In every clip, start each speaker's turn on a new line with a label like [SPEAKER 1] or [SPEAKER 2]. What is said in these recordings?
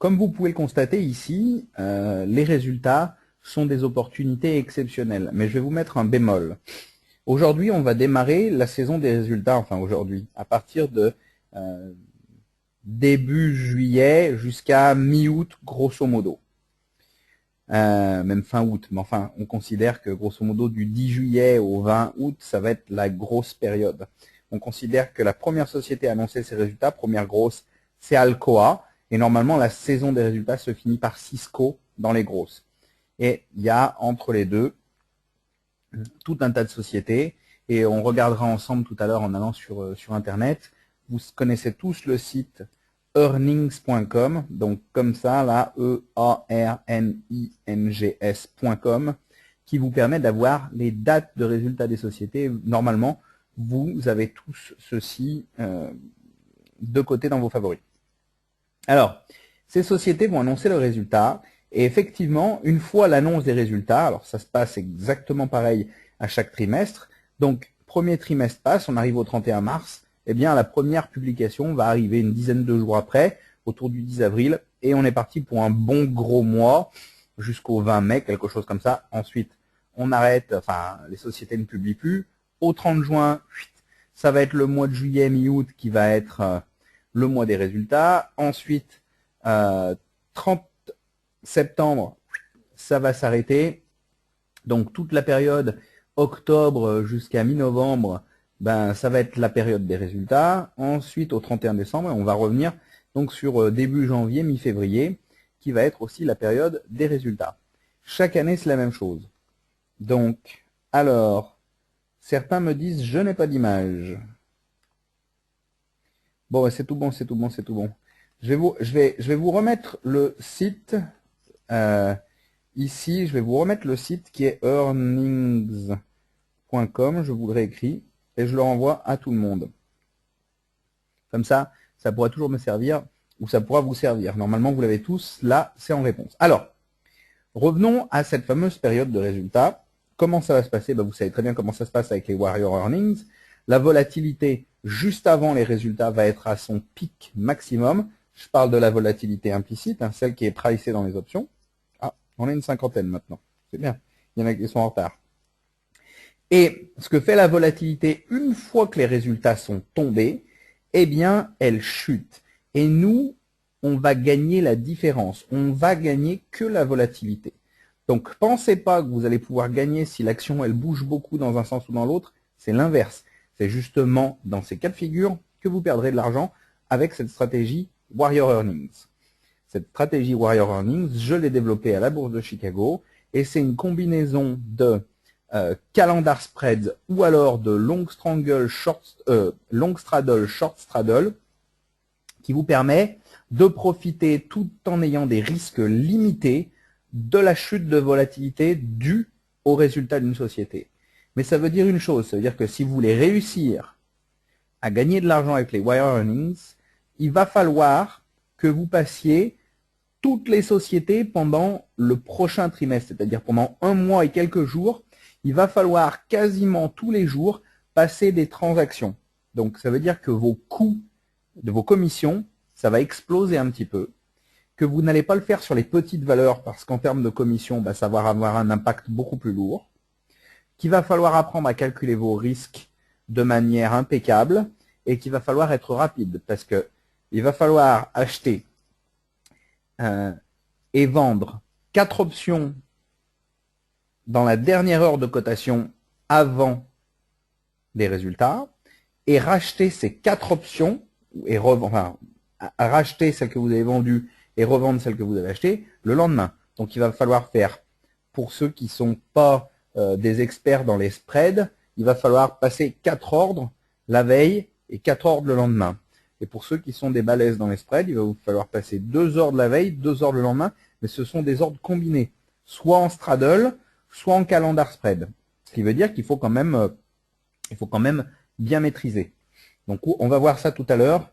[SPEAKER 1] Comme vous pouvez le constater ici, les résultats sont des opportunités exceptionnelles. Mais je vais vous mettre un bémol. Aujourd'hui, on va démarrer la saison des résultats, enfin aujourd'hui, à partir de début juillet jusqu'à mi-août, grosso modo. Même fin août, mais enfin, on considère que grosso modo du 10 juillet au 20 août, ça va être la grosse période. On considère que la première société à annoncer ses résultats, première grosse, c'est Alcoa, et normalement la saison des résultats se finit par Cisco dans les grosses. Et il y a entre les deux tout un tas de sociétés, et on regardera ensemble tout à l'heure en allant sur Internet. Vous connaissez tous le site earnings.com, donc comme ça, là, EARNINGS.com, qui vous permet d'avoir les dates de résultats des sociétés. Normalement, vous avez tous ceci de côté dans vos favoris. Alors, ces sociétés vont annoncer le résultat, et effectivement, une fois l'annonce des résultats, alors ça se passe exactement pareil à chaque trimestre, donc premier trimestre passe, on arrive au 31 mars, eh bien la première publication va arriver une dizaine de jours après, autour du 10 avril, et on est parti pour un bon gros mois, jusqu'au 20 mai, quelque chose comme ça. Ensuite, on arrête, enfin les sociétés ne publient plus. Au 30 juin, ça va être le mois de juillet, mi-août, qui va être le mois des résultats. Ensuite, 30 septembre, ça va s'arrêter. Donc toute la période octobre jusqu'à mi-novembre, ben ça va être la période des résultats. Ensuite, au 31 décembre, on va revenir donc sur début janvier, mi-février, qui va être aussi la période des résultats. Chaque année, c'est la même chose. Donc, alors, certains me disent je n'ai pas d'image. Bon, c'est tout bon, c'est tout bon, c'est tout bon. Je vais vous remettre le site. Ici, je vais vous remettre le site qui est earnings.com. Je vous le réécris et je le renvoie à tout le monde. Comme ça pourra toujours me servir ou ça pourra vous servir. Normalement, vous l'avez tous. Là, c'est en réponse. Alors, revenons à cette fameuse période de résultats. Comment ça va se passer? Vous savez très bien comment ça se passe avec les Warrior Earnings. La volatilité juste avant les résultats va être à son pic maximum. Je parle de la volatilité implicite, celle qui est pricée dans les options. Ah, on a une cinquantaine maintenant. C'est bien. Il y en a qui sont en retard. Et ce que fait la volatilité une fois que les résultats sont tombés, eh bien, elle chute. Et nous, on va gagner la différence. On va gagner que la volatilité. Donc, pensez pas que vous allez pouvoir gagner si l'action, elle bouge beaucoup dans un sens ou dans l'autre. C'est l'inverse. C'est justement dans ces cas de figure que vous perdrez de l'argent avec cette stratégie Warrior Earnings. Cette stratégie Warrior Earnings, je l'ai développée à la Bourse de Chicago et c'est une combinaison de calendar spreads ou alors de long straddle, short straddle qui vous permet de profiter tout en ayant des risques limités de la chute de volatilité due au résultat d'une société. Mais ça veut dire une chose, ça veut dire que si vous voulez réussir à gagner de l'argent avec les wire earnings, il va falloir que vous passiez toutes les sociétés pendant le prochain trimestre, c'est-à-dire pendant un mois et quelques jours, il va falloir quasiment tous les jours passer des transactions. Donc ça veut dire que vos coûts de vos commissions, ça va exploser un petit peu, que vous n'allez pas le faire sur les petites valeurs parce qu'en termes de commission, ça va avoir un impact beaucoup plus lourd, qu'il va falloir apprendre à calculer vos risques de manière impeccable et qu'il va falloir être rapide parce que il va falloir acheter et vendre 4 options dans la dernière heure de cotation avant les résultats et racheter ces 4 options et racheter celles que vous avez vendues et revendre celles que vous avez achetées le lendemain. Donc il va falloir faire, pour ceux qui ne sont pas des experts dans les spreads, il va falloir passer 4 ordres la veille et 4 ordres le lendemain. Et pour ceux qui sont des balèzes dans les spreads, il va vous falloir passer 2 ordres la veille, 2 ordres le lendemain, mais ce sont des ordres combinés, soit en straddle, soit en calendar spread. Ce qui veut dire qu'il faut quand même bien maîtriser. Donc on va voir ça tout à l'heure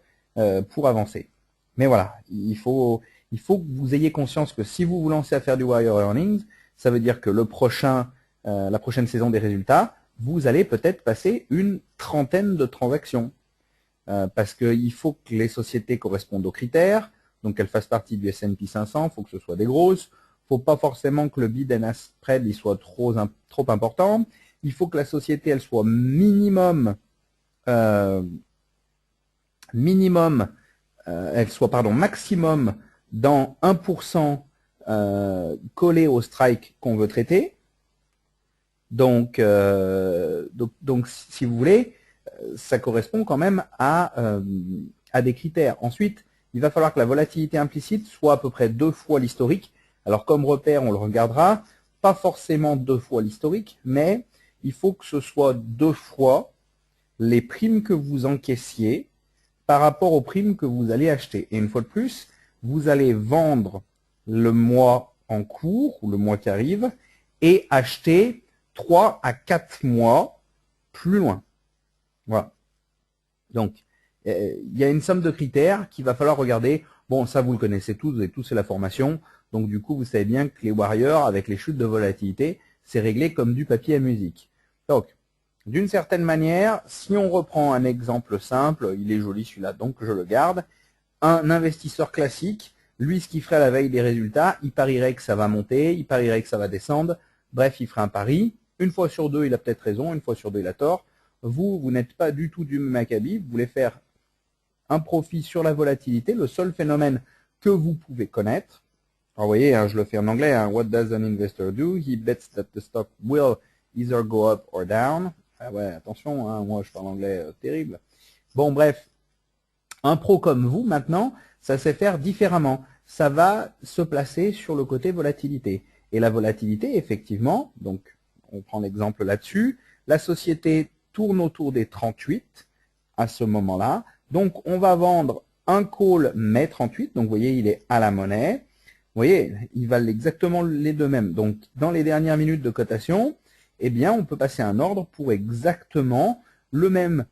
[SPEAKER 1] pour avancer. Mais voilà, il faut que vous ayez conscience que si vous vous lancez à faire du wire earnings, ça veut dire que la prochaine saison des résultats, vous allez peut-être passer une trentaine de transactions. Parce qu'il faut que les sociétés correspondent aux critères, donc qu'elles fassent partie du S&P 500, il faut que ce soit des grosses. Il ne faut pas forcément que le bid and ask spread il soit trop important. Il faut que la société elle soit minimum maximum dans 1% collé au strike qu'on veut traiter. Donc, si vous voulez, ça correspond quand même à des critères. Ensuite, il va falloir que la volatilité implicite soit à peu près 2 fois l'historique. Alors, comme repère, on le regardera, pas forcément 2 fois l'historique, mais il faut que ce soit 2 fois les primes que vous encaissiez par rapport aux primes que vous allez acheter. Et une fois de plus, vous allez vendre le mois en cours, ou le mois qui arrive, et acheter 3 à 4 mois plus loin. Voilà. Donc, il y a une somme de critères qu'il va falloir regarder. Bon, ça, vous le connaissez tous, vous avez tous fait la formation. Donc, du coup, vous savez bien que les warriors, avec les chutes de volatilité, c'est réglé comme du papier à musique. Donc, d'une certaine manière, si on reprend un exemple simple, il est joli celui-là, donc je le garde. Un investisseur classique, lui, ce qu'il ferait à la veille des résultats, il parierait que ça va monter, il parierait que ça va descendre. Bref, il ferait un pari. Une fois sur deux, il a peut-être raison, une fois sur deux, il a tort. Vous n'êtes pas du tout du même acabit. Vous voulez faire un profit sur la volatilité, le seul phénomène que vous pouvez connaître. Alors, vous voyez, hein, je le fais en anglais. Hein, What does an investor do? He bets that the stock will either go up or down. Ah ouais, attention, hein, moi je parle anglais terrible. Bon, bref, un pro comme vous, maintenant, ça sait faire différemment. Ça va se placer sur le côté volatilité. Et la volatilité, effectivement, donc on prend l'exemple là-dessus, la société tourne autour des 38 à ce moment-là. Donc, on va vendre un call mai 38. Donc, vous voyez, il est à la monnaie. Vous voyez, ils valent exactement les deux mêmes. Donc, dans les dernières minutes de cotation, eh bien, on peut passer un ordre pour exactement le même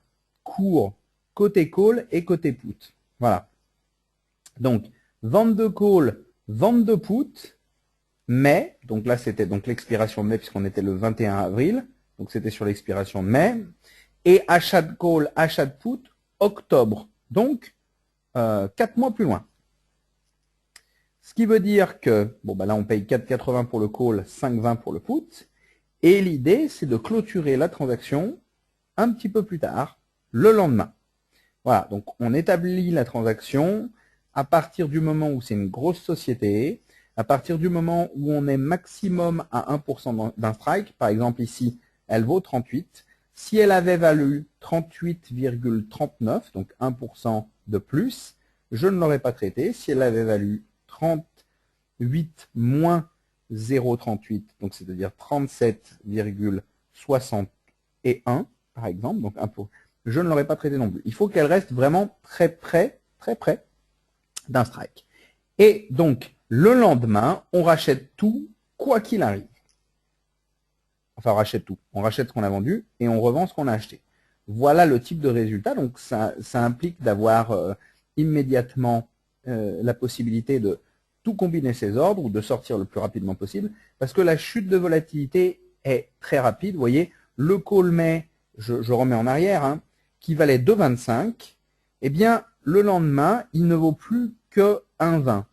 [SPEAKER 1] cours côté call et côté put. Voilà. Donc, vente de call, vente de put, mai, donc là c'était donc l'expiration de mai puisqu'on était le 21 avril, donc c'était sur l'expiration de mai, et achat de call, achat de put, octobre, donc 4 mois plus loin. Ce qui veut dire que, bon bah là on paye 4,80 pour le call, 5,20 pour le put, et l'idée c'est de clôturer la transaction un petit peu plus tard, le lendemain. Voilà, donc on établit la transaction à partir du moment où c'est une grosse société, à partir du moment où on est maximum à 1% d'un strike, par exemple ici, elle vaut 38. Si elle avait valu 38,39, donc 1% de plus, je ne l'aurais pas traité. Si elle avait valu 38 moins 0,38, donc c'est-à-dire 37,61, par exemple, donc je ne l'aurais pas traité non plus. Il faut qu'elle reste vraiment très près d'un strike. Et donc, le lendemain, on rachète tout, quoi qu'il arrive. Enfin, on rachète tout. On rachète ce qu'on a vendu et on revend ce qu'on a acheté. Voilà le type de résultat. Donc, ça implique d'avoir immédiatement la possibilité de tout combiner ses ordres ou de sortir le plus rapidement possible parce que la chute de volatilité est très rapide. Vous voyez, le call mai, je remets en arrière, hein, qui valait 2,25, eh bien, le lendemain, il ne vaut plus que 1,20.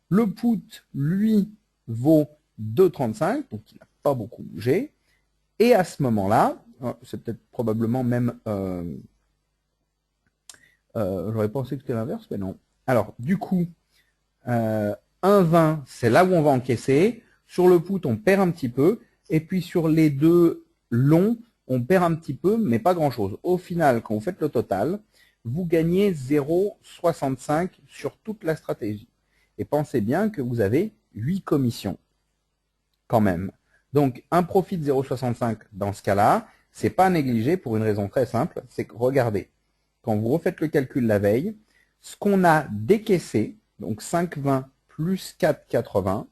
[SPEAKER 1] Le put, lui, vaut 2,35, donc il n'a pas beaucoup bougé. Et à ce moment-là, c'est peut-être probablement même... j'aurais pensé que c'était l'inverse, mais non. Alors, du coup, 1,20, c'est là où on va encaisser. Sur le put, on perd un petit peu. Et puis sur les deux longs, on perd un petit peu, mais pas grand-chose. Au final, quand vous faites le total, vous gagnez 0,65 sur toute la stratégie. Et pensez bien que vous avez 8 commissions, quand même. Donc, un profit de 0,65 dans ce cas-là, c'est pas négligé pour une raison très simple, c'est que, regardez, quand vous refaites le calcul la veille, ce qu'on a décaissé, donc 5,20 plus 4,80,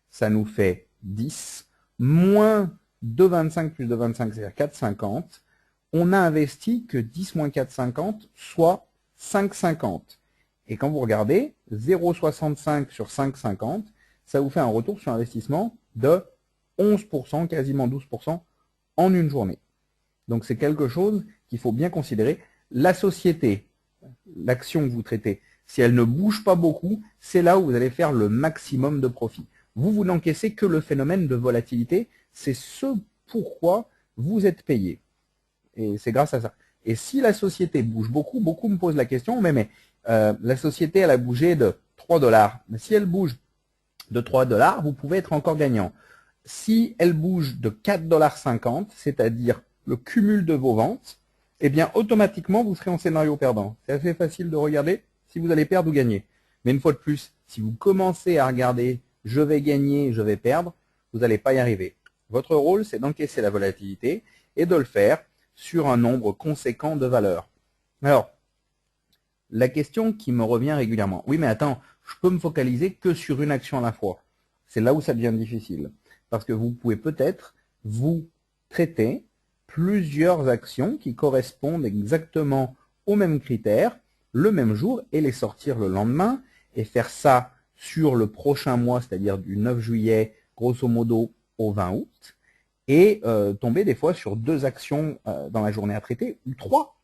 [SPEAKER 1] ça nous fait 10, moins 2,25 plus 2,25, c'est-à-dire 4,50. On a investi que 10 moins 4,50, soit 5,50. Et quand vous regardez, 0,65 sur 5,50, ça vous fait un retour sur investissement de 11%, quasiment 12% en une journée. Donc c'est quelque chose qu'il faut bien considérer. La société, l'action que vous traitez, Si elle ne bouge pas beaucoup, c'est là où vous allez faire le maximum de profit. Vous n'encaissez que le phénomène de volatilité, c'est ce pourquoi vous êtes payé. Et c'est grâce à ça. Et si la société bouge beaucoup, beaucoup me posent la question, mais la société, elle a bougé de 3 $. Mais si elle bouge de 3 $, vous pouvez être encore gagnant. Si elle bouge de 4,50 $, c'est-à-dire le cumul de vos ventes, eh bien, automatiquement, vous serez en scénario perdant. C'est assez facile de regarder si vous allez perdre ou gagner. Mais une fois de plus, si vous commencez à regarder « je vais gagner, je vais perdre », vous n'allez pas y arriver. Votre rôle, c'est d'encaisser la volatilité et de le faire sur un nombre conséquent de valeurs. Alors, la question qui me revient régulièrement, oui mais attends, je peux me focaliser que sur une action à la fois. C'est là où ça devient difficile. Parce que vous pouvez peut-être vous traiter plusieurs actions qui correspondent exactement aux mêmes critères le même jour et les sortir le lendemain et faire ça sur le prochain mois, c'est-à-dire du 9 juillet, grosso modo, au 20 août, et tomber des fois sur 2 actions dans la journée à traiter, ou 3,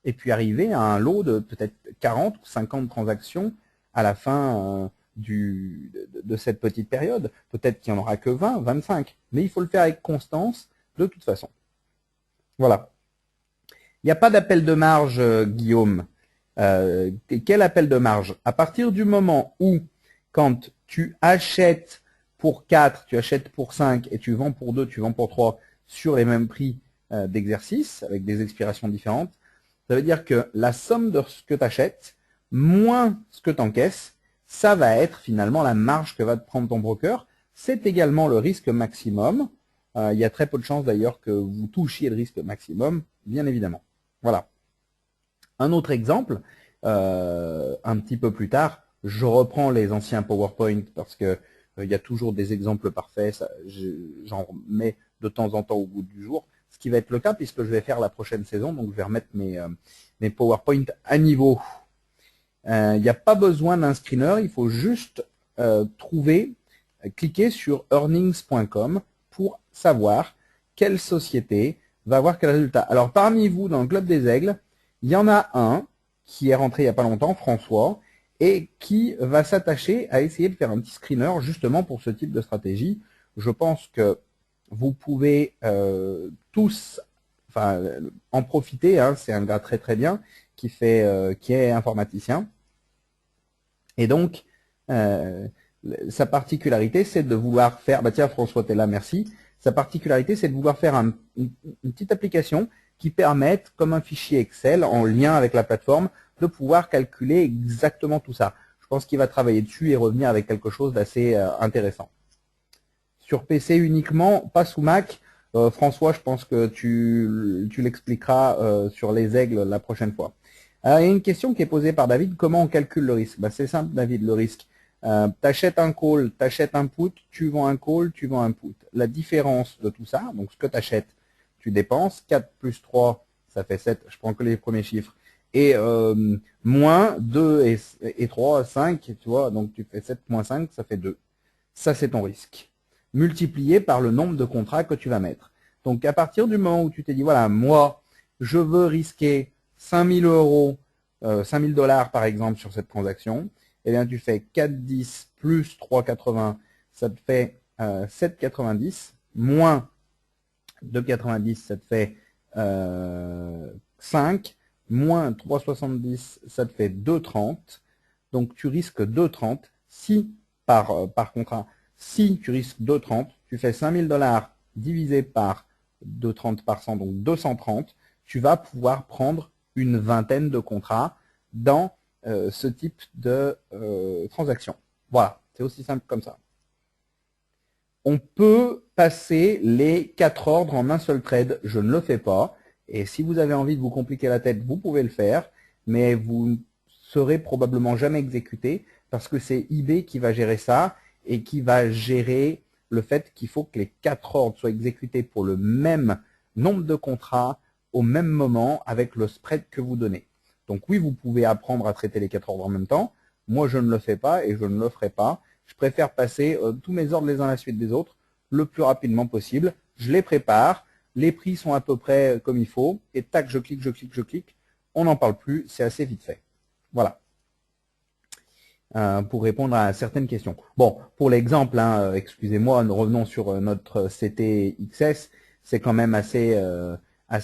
[SPEAKER 1] et puis arriver à un lot de peut-être 40 ou 50 transactions à la fin de cette petite période. Peut-être qu'il n'y en aura que 20, 25, mais il faut le faire avec constance de toute façon. Voilà. Il n'y a pas d'appel de marge, Guillaume. Quel appel de marge? À partir du moment où, quand tu achètes pour 4, tu achètes pour 5 et tu vends pour 2, tu vends pour 3 sur les mêmes prix d'exercice, avec des expirations différentes, ça veut dire que la somme de ce que tu achètes, moins ce que tu encaisses, ça va être finalement la marge que va te prendre ton broker. C'est également le risque maximum. Il y a très peu de chances d'ailleurs que vous touchiez le risque maximum, bien évidemment. Voilà. Un autre exemple, un petit peu plus tard, je reprends les anciens PowerPoint parce que il y a toujours des exemples parfaits, j'en mets de temps en temps au bout du jour, ce qui va être le cas puisque je vais faire la prochaine saison, donc je vais remettre mes PowerPoint à niveau. Il n'y a pas besoin d'un screener, il faut juste cliquer sur earnings.com pour savoir quelle société va avoir quel résultat. Alors parmi vous, dans le Club des Aigles, il y en a un qui est rentré il n'y a pas longtemps, François, et qui va s'attacher à essayer de faire un petit screener justement pour ce type de stratégie. Je pense que vous pouvez tous en profiter, hein, c'est un gars très très bien qui est informaticien. Et donc, sa particularité, c'est de vouloir faire, bah tiens François, t'es là, merci. Sa particularité, c'est de vouloir faire une petite application qui permette, comme un fichier Excel en lien avec la plateforme, de pouvoir calculer exactement tout ça. Je pense qu'il va travailler dessus et revenir avec quelque chose d'assez intéressant. Sur PC uniquement, pas sous Mac. François, je pense que tu l'expliqueras sur les aigles la prochaine fois. Alors, il y a une question qui est posée par David. Comment on calcule le risque? C'est simple, David, le risque. Tu achètes un call, tu achètes un put, tu vends un call, tu vends un put. La différence de tout ça, donc ce que tu achètes, tu dépenses. 4 plus 3, ça fait 7. Je prends que les premiers chiffres. Et moins 2 et 3, 5, tu vois, donc tu fais 7 moins 5, ça fait 2. Ça, c'est ton risque. Multiplié par le nombre de contrats que tu vas mettre. Donc, à partir du moment où tu t'es dit, voilà, moi, je veux risquer 5000 €, 5000 $ par exemple sur cette transaction, eh bien, tu fais 4,10 plus 3,80, ça te fait 7,90, moins 2,90, ça te fait 5, moins 3,70, ça te fait 2,30. Donc, tu risques 2,30 si, par contrat, si tu risques 2,30, tu fais 5000 $ divisé par 2,30 par 100, donc 230, tu vas pouvoir prendre une vingtaine de contrats dans ce type de transaction. Voilà, c'est aussi simple comme ça. On peut passer les 4 ordres en un seul trade, je ne le fais pas. Et si vous avez envie de vous compliquer la tête, vous pouvez le faire, mais vous ne serez probablement jamais exécuté parce que c'est eBay qui va gérer ça et qui va gérer le fait qu'il faut que les 4 ordres soient exécutés pour le même nombre de contrats au même moment avec le spread que vous donnez. Donc oui, vous pouvez apprendre à traiter les 4 ordres en même temps. Moi, je ne le fais pas et je ne le ferai pas. Je préfère passer tous mes ordres les uns à la suite des autres le plus rapidement possible. Je les prépare, les prix sont à peu près comme il faut, et tac, je clique, on n'en parle plus, c'est assez vite fait. Voilà. pour répondre à certaines questions. Bon, pour l'exemple, hein, excusez-moi, nous revenons sur notre CTXS, c'est quand même assez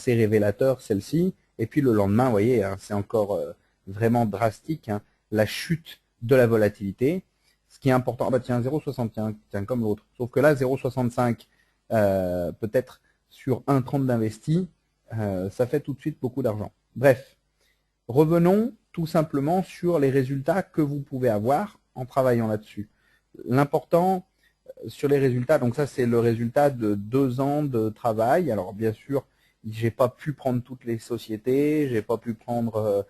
[SPEAKER 1] révélateur celle-ci. Et puis le lendemain, vous voyez, hein, c'est encore vraiment drastique, hein, la chute de la volatilité. Ce qui est important, ah bah tiens, 0,60, tiens, comme l'autre. Sauf que là, 0,65, peut-être sur 1,30 d'investi, ça fait tout de suite beaucoup d'argent. Bref, revenons tout simplement sur les résultats que vous pouvez avoir en travaillant là-dessus. L'important sur les résultats, donc ça c'est le résultat de 2 ans de travail. Alors bien sûr, j'ai pas pu prendre toutes les sociétés, j'ai pas pu prendre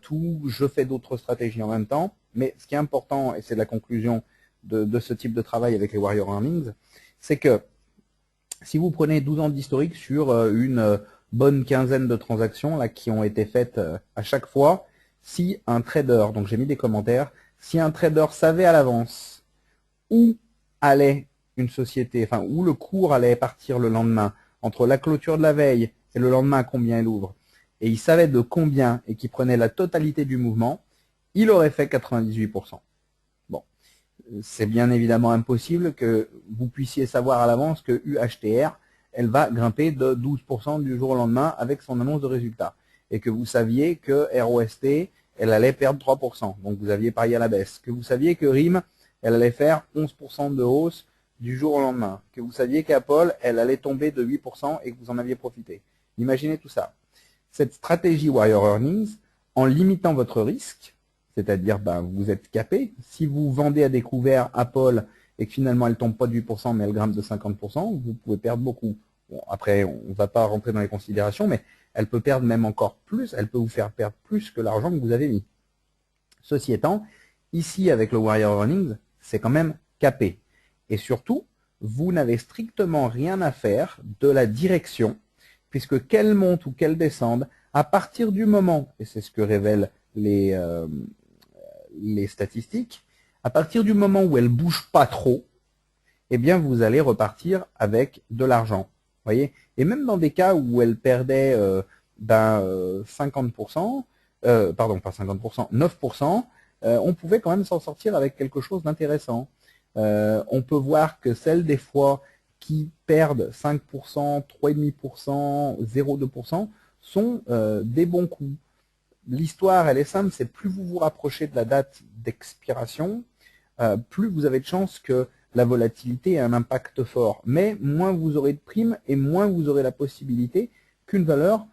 [SPEAKER 1] tout, je fais d'autres stratégies en même temps, mais ce qui est important, et c'est la conclusion de ce type de travail avec les Warrior Earnings, c'est que si vous prenez 12 ans d'historique sur une bonne quinzaine de transactions là qui ont été faites à chaque fois, si un trader, donc j'ai mis des commentaires, si un trader savait à l'avance où allait une société, enfin où le cours allait partir le lendemain, entre la clôture de la veille et le lendemain à combien il ouvre, et il savait de combien et qu'il prenait la totalité du mouvement, il aurait fait 98%. Bon, c'est bien évidemment impossible que vous puissiez savoir à l'avance que UHTR, elle va grimper de 12% du jour au lendemain avec son annonce de résultat. Et que vous saviez que ROST, elle allait perdre 3%. Donc vous aviez parié à la baisse. Que vous saviez que RIM, elle allait faire 11% de hausse du jour au lendemain. Que vous saviez qu'Apple, elle allait tomber de 8% et que vous en aviez profité. Imaginez tout ça. Cette stratégie Warrior Earnings, en limitant votre risque, c'est-à-dire vous êtes capé, si vous vendez à découvert Apple et que finalement elle tombe pas de 8% mais elle grimpe de 50%, vous pouvez perdre beaucoup. Bon, après, on ne va pas rentrer dans les considérations, mais elle peut perdre même encore plus, elle peut vous faire perdre plus que l'argent que vous avez mis. Ceci étant, ici avec le Warrior Earnings, c'est quand même capé. Et surtout, vous n'avez strictement rien à faire de la direction, puisque qu'elle monte ou qu'elle descende, à partir du moment, et c'est ce que révèlent les statistiques, à partir du moment où elle ne bouge pas trop, eh bien vous allez repartir avec de l'argent. Voyez. Et même dans des cas où elle perdait 50%, pardon, pas 50%, 9%, on pouvait quand même s'en sortir avec quelque chose d'intéressant. On peut voir que celles des fois qui perdent 5%, 3,5%, 0,2% sont des bons coups. L'histoire, elle est simple, c'est plus vous vous rapprochez de la date d'expiration, plus vous avez de chances que la volatilité ait un impact fort. Mais moins vous aurez de primes et moins vous aurez la possibilité qu'une valeur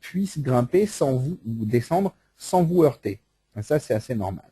[SPEAKER 1] puisse grimper sans vous, ou descendre sans vous heurter. Et ça, c'est assez normal.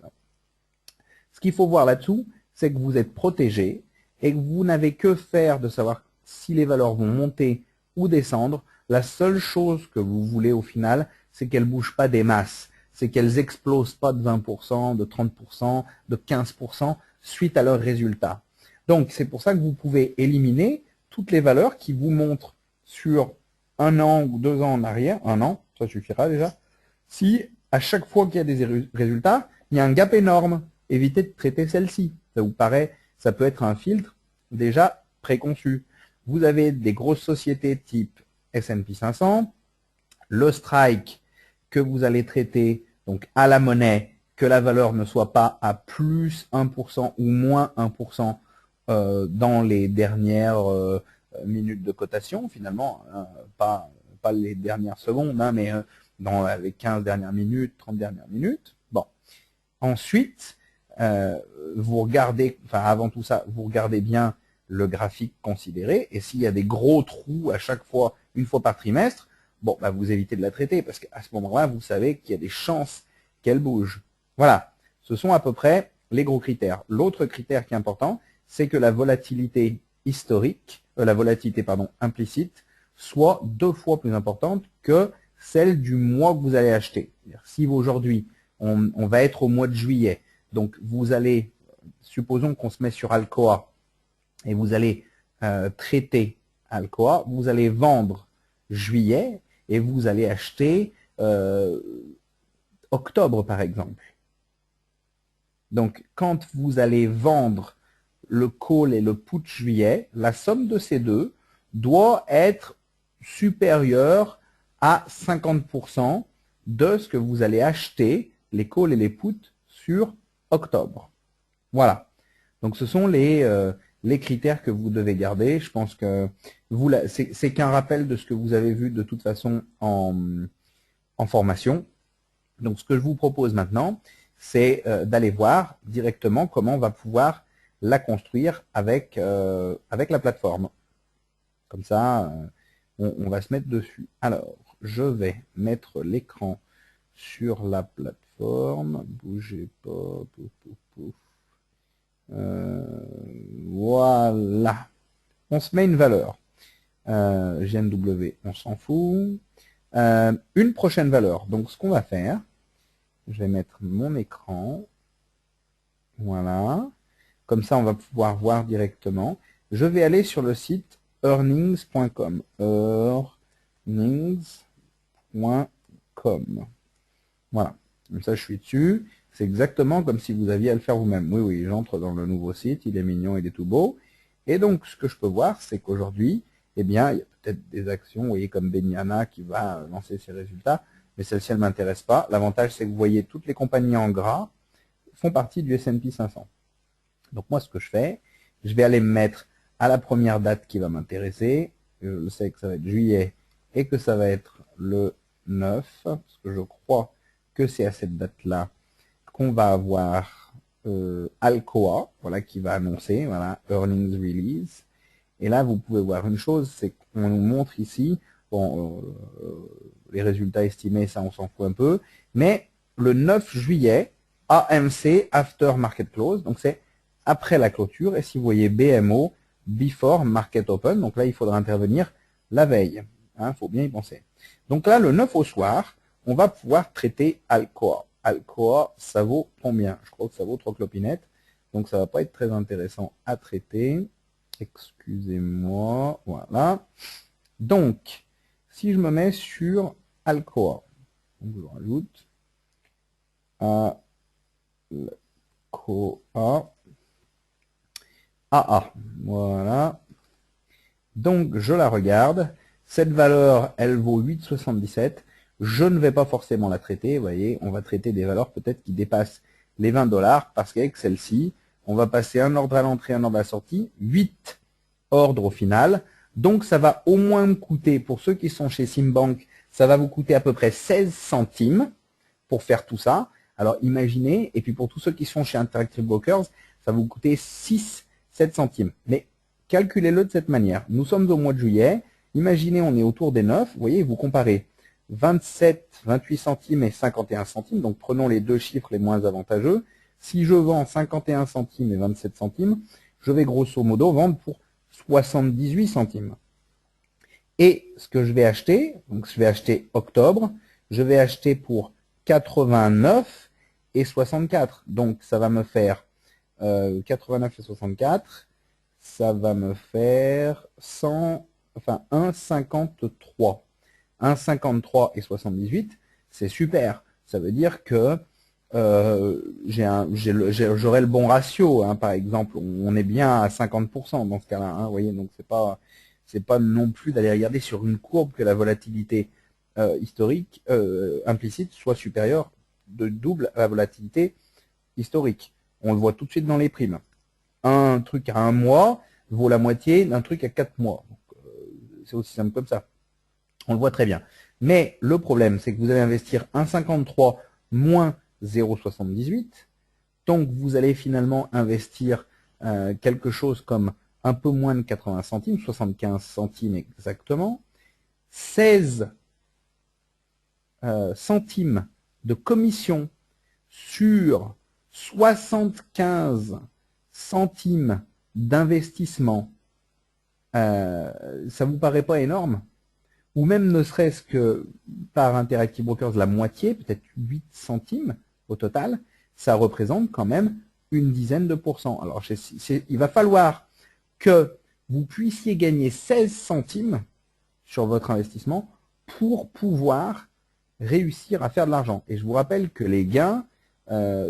[SPEAKER 1] Ce qu'il faut voir là-dessous, c'est que vous êtes protégé et que vous n'avez que faire de savoir si les valeurs vont monter ou descendre. La seule chose que vous voulez au final, c'est qu'elles ne bougent pas des masses. C'est qu'elles explosent pas de 20%, de 30%, de 15% suite à leurs résultats. Donc, c'est pour ça que vous pouvez éliminer toutes les valeurs qui vous montrent sur 1 an ou 2 ans en arrière, 1 an, ça suffira déjà, si à chaque fois qu'il y a des résultats, il y a un gap énorme. Évitez de traiter celle-ci. Ça vous paraît, ça peut être un filtre déjà préconçu. Vous avez des grosses sociétés type S&P 500, le strike que vous allez traiter donc à la monnaie, que la valeur ne soit pas à plus 1% ou moins 1% dans les dernières minutes de cotation, finalement, hein, pas les dernières secondes, hein, mais dans les 15 dernières minutes, 30 dernières minutes. Bon. Ensuite, vous regardez, enfin avant tout ça, vous regardez bien le graphique considéré, et s'il y a des gros trous à chaque fois, une fois par trimestre, bon, vous évitez de la traiter, parce qu'à ce moment-là, vous savez qu'il y a des chances qu'elle bouge. Voilà, ce sont à peu près les gros critères. L'autre critère qui est important, c'est que la volatilité historique, la volatilité implicite, soit 2 fois plus importante que celle du mois que vous allez acheter. Si aujourd'hui, on va être au mois de juillet, donc vous allez, supposons qu'on se met sur Alcoa, et vous allez traiter Alcoa, vous allez vendre juillet, et vous allez acheter octobre par exemple. Donc quand vous allez vendre le call et le put juillet, la somme de ces deux doit être supérieure à 50% de ce que vous allez acheter, les calls et les puts, sur octobre. Voilà. Donc ce sont les critères que vous devez garder. Je pense que c'est qu'un rappel de ce que vous avez vu de toute façon en formation. Donc ce que je vous propose maintenant, c'est d'aller voir directement comment on va pouvoir la construire avec la plateforme. Comme ça, on va se mettre dessus. Alors, je vais mettre l'écran sur la plateforme. Bougez pas. Pouf, pouf, pouf. Voilà. On se met une valeur. GNW, on s'en fout. Une prochaine valeur. Donc, ce qu'on va faire, je vais mettre mon écran. Voilà. Comme ça, on va pouvoir voir directement. Je vais aller sur le site earnings.com. Earnings.com. Voilà. Comme ça, je suis dessus. C'est exactement comme si vous aviez à le faire vous-même. Oui, oui, j'entre dans le nouveau site. Il est mignon, il est tout beau. Et donc, ce que je peux voir, c'est qu'aujourd'hui, eh bien, il y a peut-être des actions, vous voyez, comme Beniana qui va lancer ses résultats. Mais celle-ci, elle ne m'intéresse pas. L'avantage, c'est que vous voyez, toutes les compagnies en gras font partie du S&P 500. Donc, moi, ce que je fais, je vais aller me mettre à la première date qui va m'intéresser. Je sais que ça va être juillet et que ça va être le 9, parce que je crois que c'est à cette date-là qu'on va avoir Alcoa, voilà, qui va annoncer, voilà, Earnings Release. Et là, vous pouvez voir une chose, c'est qu'on nous montre ici, bon, les résultats estimés, ça, on s'en fout un peu, mais le 9 juillet, AMC, After Market Close, donc c'est après la clôture, et si vous voyez BMO, Before Market Open, donc là, il faudra intervenir la veille, hein, faut bien y penser. Donc là, le 9 au soir, on va pouvoir traiter Alcoa. Alcoa, ça vaut combien? Je crois que ça vaut 3 clopinettes, donc ça va pas être très intéressant à traiter. Excusez-moi, voilà. Donc, si je me mets sur Alcoa, donc je rajoute Alcoa AA, voilà. Donc, je la regarde. Cette valeur, elle vaut 8,77. Je ne vais pas forcément la traiter. Vous voyez, on va traiter des valeurs peut-être qui dépassent les 20 $, parce qu'avec celle-ci, on va passer un ordre à l'entrée, un ordre à la sortie, 8 ordres au final. Donc, ça va au moins me coûter, pour ceux qui sont chez Simbank, ça va vous coûter à peu près 16 centimes pour faire tout ça. Alors, imaginez, et puis pour tous ceux qui sont chez Interactive Brokers, ça va vous coûter 7 centimes. Mais calculez-le de cette manière. Nous sommes au mois de juillet. Imaginez, on est autour des 9. Vous voyez, vous comparez 27, 28 centimes et 51 centimes. Donc, prenons les deux chiffres les moins avantageux. Si je vends 51 centimes et 27 centimes, je vais grosso modo vendre pour 78 centimes. Et ce que je vais acheter, donc je vais acheter octobre, je vais acheter pour 89 et 64. Donc, ça va me faire 89 et 64, ça va me faire 1,53. 1,53 et 78, c'est super. Ça veut dire que j'aurai le bon ratio. Hein, par exemple, on est bien à 50% dans ce cas-là. Hein, vous voyez, donc c'est pas non plus d'aller regarder sur une courbe que la volatilité historique implicite soit supérieure de double à la volatilité historique. On le voit tout de suite dans les primes. Un truc à 1 mois vaut la moitié d'un truc à 4 mois. C'est aussi simple comme ça. On le voit très bien. Mais le problème, c'est que vous allez investir 1,53 moins 0,78. Donc, vous allez finalement investir quelque chose comme un peu moins de 80 centimes, 75 centimes exactement. 16 centimes de commission sur 75 centimes d'investissement, ça vous paraît pas énorme? Ou même ne serait-ce que par Interactive Brokers la moitié, peut-être 8 centimes au total, ça représente quand même une dizaine de pourcents. Alors il va falloir que vous puissiez gagner 16 centimes sur votre investissement pour pouvoir réussir à faire de l'argent. Et je vous rappelle que les gains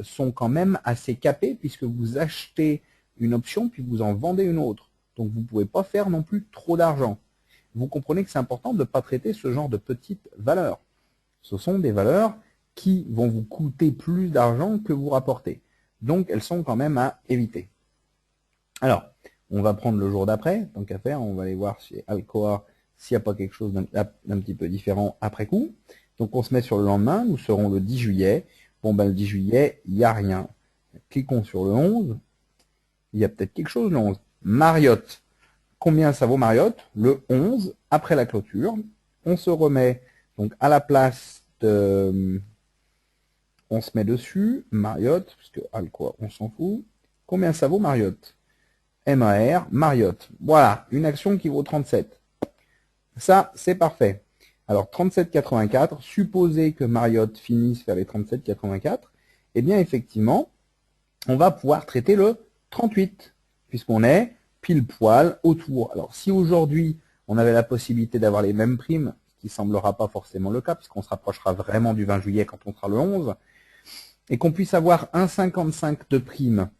[SPEAKER 1] sont quand même assez capés puisque vous achetez une option puis vous en vendez une autre. Donc vous ne pouvez pas faire non plus trop d'argent. Vous comprenez que c'est important de ne pas traiter ce genre de petites valeurs. Ce sont des valeurs qui vont vous coûter plus d'argent que vous rapportez. Donc, elles sont quand même à éviter. Alors, on va prendre le jour d'après, tant qu'à faire, on va aller voir chez Alcoa s'il n'y a pas quelque chose d'un petit peu différent après coup. Donc, on se met sur le lendemain, nous serons le 10 juillet. Bon, ben, le 10 juillet, il n'y a rien. Cliquons sur le 11. Il y a peut-être quelque chose le 11. Marriott. Combien ça vaut Marriott? Le 11, après la clôture. On se remet donc à la place de... On se met dessus, Marriott, parce que Alcoa, on s'en fout. Combien ça vaut Marriott? MAR, Marriott. Voilà, une action qui vaut 37. Ça, c'est parfait. Alors, 37,84, supposez que Marriott finisse vers les 37,84, eh bien, effectivement, on va pouvoir traiter le 38, puisqu'on est pile poil autour. Alors, si aujourd'hui, on avait la possibilité d'avoir les mêmes primes, ce qui ne semblera pas forcément le cas, puisqu'on se rapprochera vraiment du 20 juillet quand on sera le 11, et qu'on puisse avoir 1,55 de prime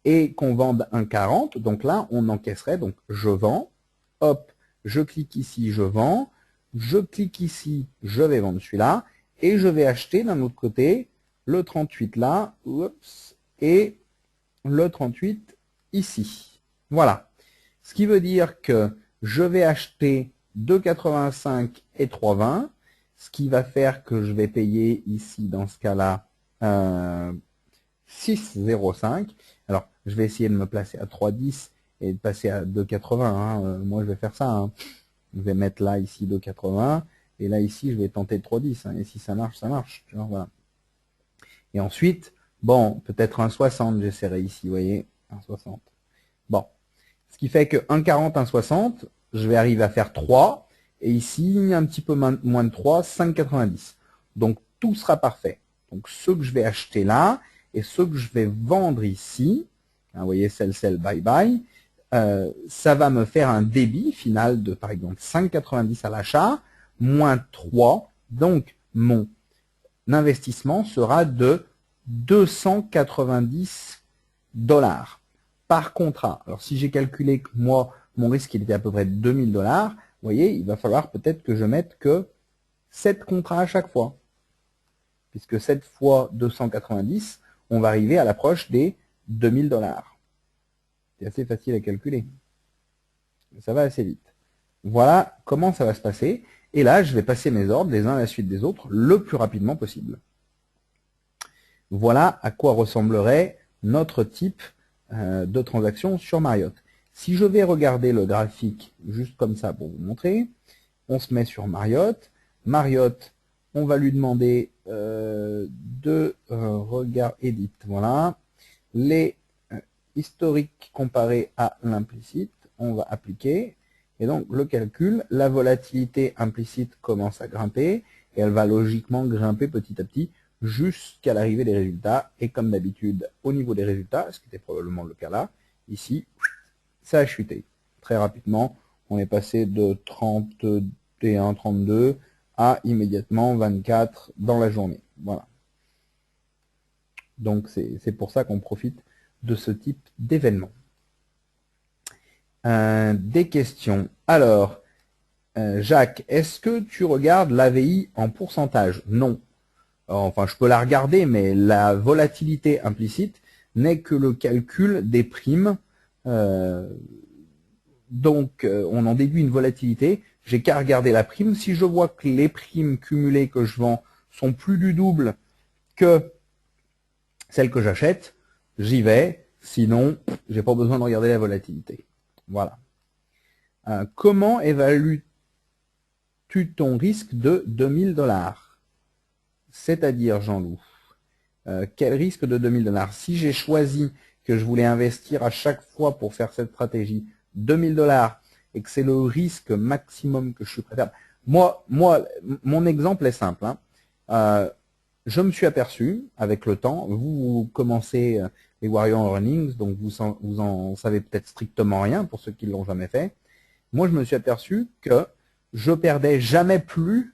[SPEAKER 1] et qu'on vende 1,40, donc là, on encaisserait, donc je vends, hop, je clique ici, je vends, je clique ici, je vais vendre celui-là, et je vais acheter d'un autre côté le 38 là, oups, et le 38 ici. Voilà. Ce qui veut dire que je vais acheter 2,85 et 3,20, ce qui va faire que je vais payer ici, dans ce cas-là, 6,05. Alors, je vais essayer de me placer à 3,10 et de passer à 2,80. Hein. Moi, je vais faire ça. Hein. Je vais mettre là, ici, 2,80. Et là, ici, je vais tenter 3,10. Hein. Et si ça marche, ça marche. Tu vois, voilà. Et ensuite, bon, peut-être 1,60, j'essaierai ici, vous voyez, 1,60. Bon. Ce qui fait que 1,40, 1,60, je vais arriver à faire 3. Et ici, un petit peu moins de 3, 5,90. Donc, tout sera parfait. Donc, ce que je vais acheter là, et ce que je vais vendre ici, hein, vous voyez, sell, buy, ça va me faire un débit final de, par exemple, 5,90 à l'achat, moins 3. Donc, mon investissement sera de 290 $ par contrat. Alors, si j'ai calculé que moi, mon risque, il était à peu près de 2000 $, vous voyez, il va falloir peut-être que je mette que 7 contrats à chaque fois. Puisque 7 fois 290, on va arriver à l'approche des 2000 $. C'est assez facile à calculer. Ça va assez vite. Voilà comment ça va se passer. Et là, je vais passer mes ordres les uns à la suite des autres le plus rapidement possible. Voilà à quoi ressemblerait notre type de transaction sur Marriott. Si je vais regarder le graphique juste comme ça pour vous montrer, on se met sur Marriott. Marriott, on va lui demander de regard edit. Voilà. Les historiques comparés à l'implicite, on va appliquer. Et donc, le calcul, la volatilité implicite commence à grimper, et elle va logiquement grimper petit à petit jusqu'à l'arrivée des résultats. Et comme d'habitude, au niveau des résultats, ce qui était probablement le cas là, ici, ça a chuté. Très rapidement, on est passé de 31, 32 à immédiatement 24 dans la journée. Voilà. Donc, c'est pour ça qu'on profite de ce type d'événement. Des questions. Alors, Jacques, est-ce que tu regardes l'AVI en pourcentage? Non. Enfin, je peux la regarder, mais la volatilité implicite n'est que le calcul des primes. Donc, on en déduit une volatilité. J'ai qu'à regarder la prime. Si je vois que les primes cumulées que je vends sont plus du double que celles que j'achète, j'y vais. Sinon, j'ai pas besoin de regarder la volatilité. Voilà. Comment évalues-tu ton risque de 2000 $? C'est-à-dire, Jean-Loup, quel risque de 2000 $? Si j'ai choisi que je voulais investir à chaque fois pour faire cette stratégie 2000 $ et que c'est le risque maximum que je suis prêt à faire. Moi, mon exemple est simple. Hein. Je me suis aperçu avec le temps, vous commencez les Warrior Earnings, donc vous en savez peut-être strictement rien pour ceux qui ne l'ont jamais fait. Moi, je me suis aperçu que je perdais jamais plus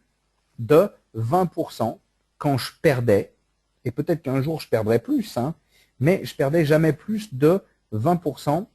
[SPEAKER 1] de 20% quand je perdais, et peut-être qu'un jour je perdrais plus, hein, mais je perdais jamais plus de 20%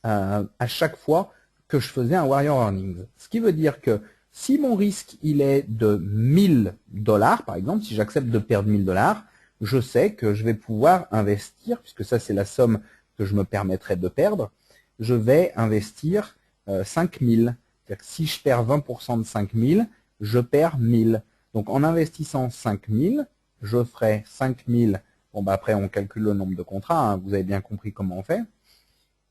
[SPEAKER 1] à chaque fois que je faisais un Warrior Earnings. Ce qui veut dire que si mon risque il est de 1000 $, par exemple, si j'accepte de perdre 1000 $, je sais que je vais pouvoir investir, puisque ça c'est la somme que je me permettrai de perdre, je vais investir 5000. C'est-à-dire que si je perds 20% de 5000, je perds 1000. Donc en investissant 5000, je ferai 5000. Bon, bah après on calcule le nombre de contrats, hein, vous avez bien compris comment on fait.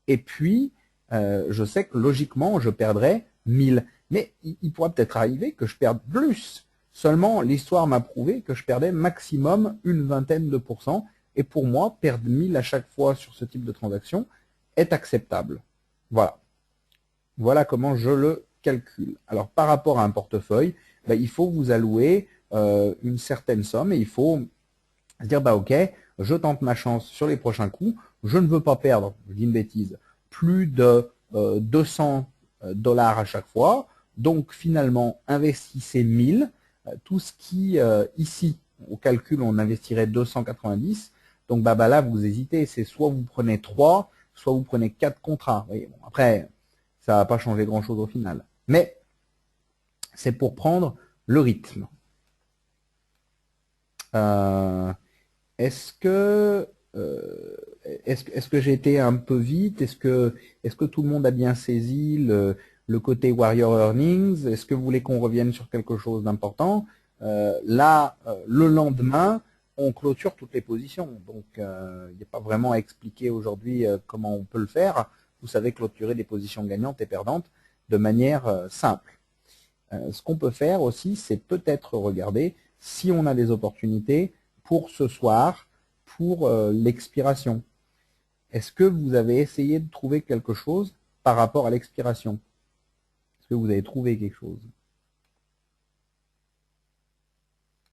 [SPEAKER 1] Et puis, je sais que logiquement, je perdrai 1000. Mais il pourra peut-être arriver que je perde plus. Seulement, l'histoire m'a prouvé que je perdais maximum une vingtaine de pourcents. Et pour moi, perdre 1000 à chaque fois sur ce type de transaction est acceptable. Voilà. Voilà comment je le calcule. Alors, par rapport à un portefeuille, ben, il faut vous allouer une certaine somme et il faut se dire, bah ok, je tente ma chance sur les prochains coups, je ne veux pas perdre, je dis une bêtise, plus de 200 $ à chaque fois, donc finalement, investissez 1000, tout ce qui, ici, au calcul, on investirait 290, donc bah là, vous hésitez, c'est soit vous prenez 3, soit vous prenez 4 contrats. Vous voyez, bon, après, ça va pas changer grand-chose au final. Mais c'est pour prendre le rythme. Est-ce que j'ai été un peu vite? Est-ce que tout le monde a bien saisi le côté Warrior Earnings? Est-ce que vous voulez qu'on revienne sur quelque chose d'important? Là, le lendemain, on clôture toutes les positions. Donc, il n'y a pas vraiment à expliquer aujourd'hui comment on peut le faire. Vous savez clôturer des positions gagnantes et perdantes de manière simple. Ce qu'on peut faire aussi, c'est peut-être regarder si on a des opportunités pour ce soir, pour l'expiration. Est-ce que vous avez essayé de trouver quelque chose par rapport à l'expiration? Est-ce que vous avez trouvé quelque chose?